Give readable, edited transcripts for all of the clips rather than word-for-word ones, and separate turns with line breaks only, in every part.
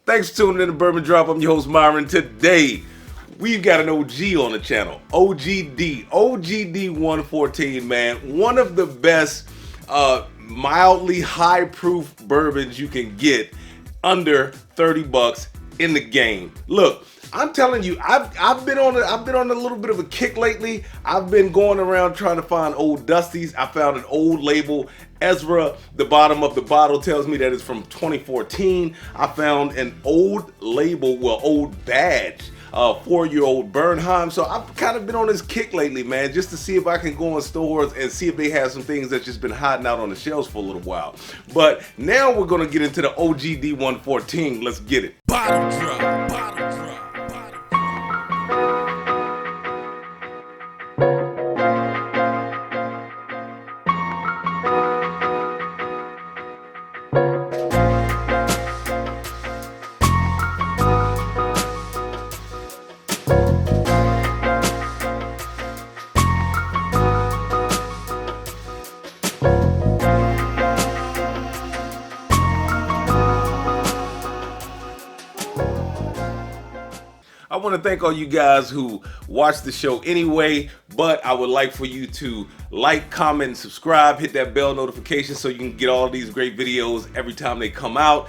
Thanks for tuning in to Bourbon Drop. I'm your host, Myron. Today, we've got an OG on the channel. OGD. OGD 114, man. One of the best mildly high-proof bourbons you can get under 30 bucks in the game. Look, I'm telling you, I've been on a little bit of a kick lately. I've been going around trying to find old Dusties. I found an old label. Ezra, the bottom of the bottle tells me that it's from 2014. I found an old label, well, old badge, 4-year-old Bernheim. So I've kind of been on this kick lately, man, just to see if I can go in stores and see if they have some things that's just been hiding out on the shelves for a little while. But now we're gonna get into the OGD 114. Let's get it. Bottom drop, bottom drop. I want to thank all you guys who watch the show anyway, but I would like for you to like, comment, and subscribe. Hit that bell notification so you can get all these great videos every time they come out.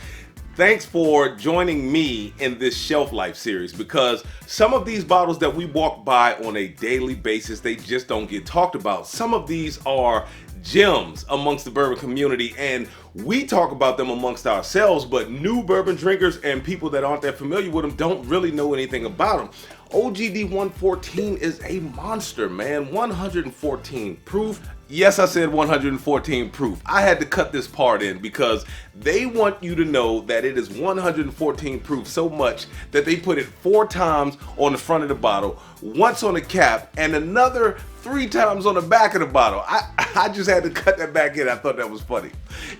Thanks for joining me in this shelf life series, because some of these bottles that we walk by on a daily basis, they just don't get talked about. Some of these are gems amongst the bourbon community, and we talk about them amongst ourselves, but new bourbon drinkers and people that aren't that familiar with them don't really know anything about them. OGD 114 is a monster, man. 114 proof. Yes, I said 114 proof. I had to cut this part in because they want you to know that it is 114 proof so much that they put it 4 times on the front of the bottle, once on the cap, and another 3 times on the back of the bottle. I just had to cut that back in. I thought that was funny.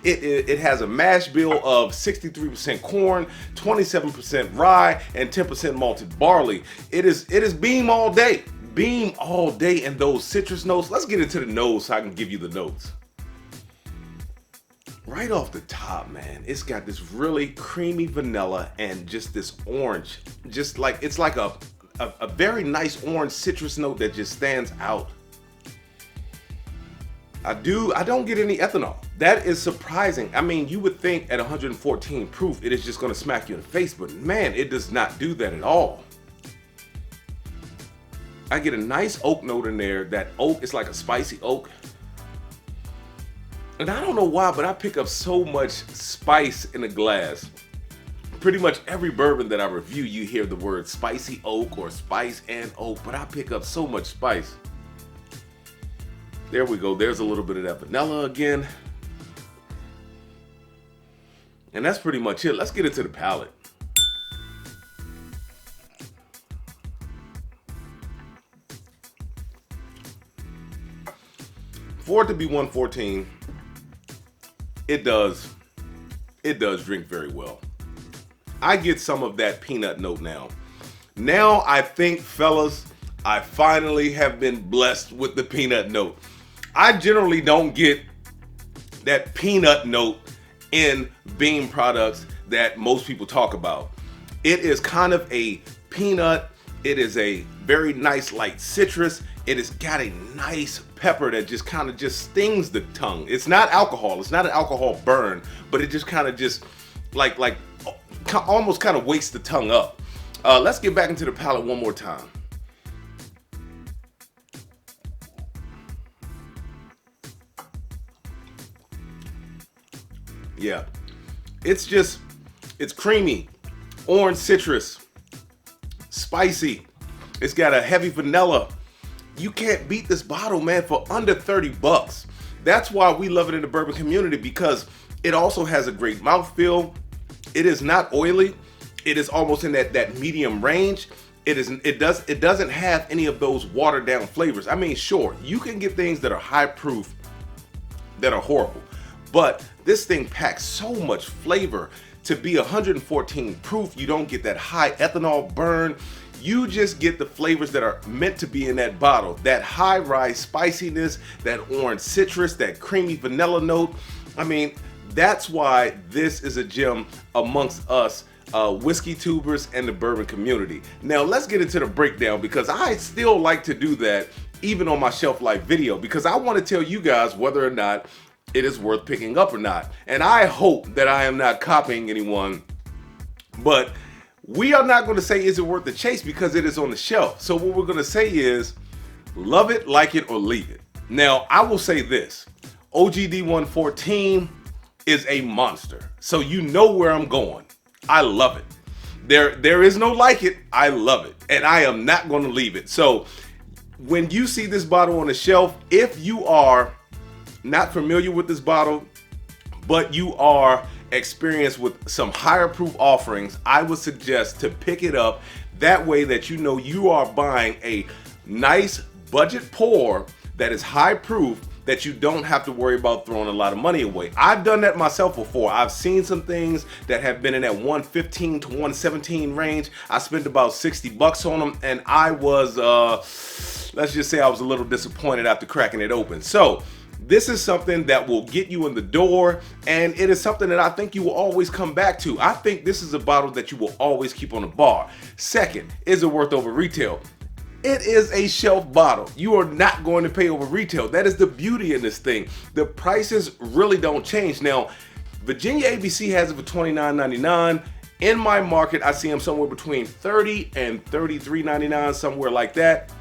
It has a mash bill of 63% corn, 27% rye, and 10% malted barley. It is beam all day. Beam all day, and those citrus notes. Let's get into the nose so I can give you the notes. Right off the top, man, it's got this really creamy vanilla and just this orange. Just like, it's like a very nice orange citrus note that just stands out. I don't get any ethanol. That is surprising. I mean, you would think at 114 proof, it is just gonna smack you in the face, but man, it does not do that at all. I get a nice oak note in there. That oak is like a spicy oak. And I don't know why, but I pick up so much spice in the glass. Pretty much every bourbon that I review, you hear the word spicy oak or spice and oak, but I pick up so much spice. There we go. There's a little bit of that vanilla again. And that's pretty much it. Let's get into the palate. For it to be 114, it does drink very well. I get some of that peanut note now. Now I think, fellas, I finally have been blessed with the peanut note. I generally don't get that peanut note in bean products that most people talk about. It is kind of a peanut. It is a very nice light citrus. It has got a nice pepper that just kind of just stings the tongue. It's not alcohol. It's not an alcohol burn, but it just kind of just like almost kind of wakes the tongue up. Let's get back into the palate one more time. Yeah, it's creamy, orange citrus, spicy. It's got a heavy vanilla. You can't beat this bottle, man, for under 30 bucks. That's why we love it in the bourbon community, because it also has a great mouthfeel. It is not oily. It is almost in that medium range. It doesn't have any of those watered down flavors. I mean, sure, you can get things that are high proof that are horrible, but this thing packs so much flavor. To be 114 proof, you don't get that high ethanol burn. You just get the flavors that are meant to be in that bottle. That high rye spiciness, that orange citrus, that creamy vanilla note. I mean, that's why this is a gem amongst us whiskey tubers, and the bourbon community. Now let's get into the breakdown, because I still like to do that even on my shelf life video, because I want to tell you guys whether or not it is worth picking up or not. And I hope that I am not copying anyone, but we are not going to say is it worth the chase, because it is on the shelf. So what we're going to say is love it, like it, or leave it. Now I will say this, OGD 114 is a monster. So you know where I'm going. I love it. There is no like it. I love it. And I am not going to leave it. So when you see this bottle on the shelf, if you are not familiar with this bottle, but you are experienced with some higher proof offerings, I would suggest to pick it up. That way that you know you are buying a nice budget pour that is high proof, that you don't have to worry about throwing a lot of money away. I've done that myself before. I've seen some things that have been in that 115 to 117 range. I spent about 60 bucks on them, and I was, let's just say I was a little disappointed after cracking it open. So this is something that will get you in the door, and it is something that I think you will always come back to. I think this is a bottle that you will always keep on the bar. Second, is it worth over retail? It is a shelf bottle. You are not going to pay over retail. That is the beauty in this thing. The prices really don't change. Now, Virginia ABC has it for $29.99. In my market, I see them somewhere between $30 and $33.99, somewhere like that.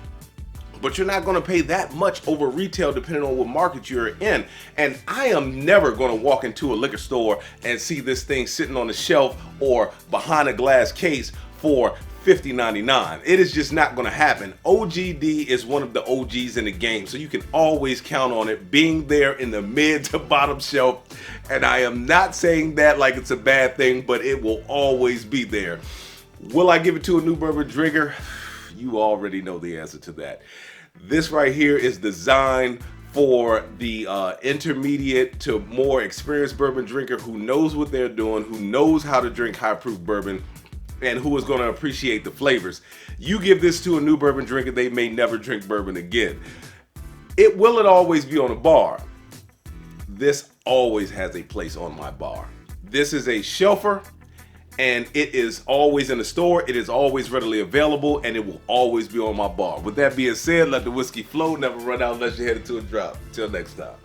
But you're not going to pay that much over retail depending on what market you're in. And I am never going to walk into a liquor store and see this thing sitting on the shelf or behind a glass case for $50.99. It is just not going to happen. OGD is one of the OGs in the game, so you can always count on it being there in the mid to bottom shelf. And I am not saying that like it's a bad thing, but it will always be there. Will I give it to a new bourbon drinker? You already know the answer to that. This right here is designed for the intermediate to more experienced bourbon drinker who knows what they're doing, who knows how to drink high proof bourbon, and who is going to appreciate the flavors. You give this to a new bourbon drinker, they may never drink bourbon again. Will it always be on a bar? This always has a place on my bar. This is a shelfer, and it is always in the store. It is always readily available, and it will always be on my bar. With that being said, let the whiskey flow. Never run out unless you're headed to a drop. Till next time.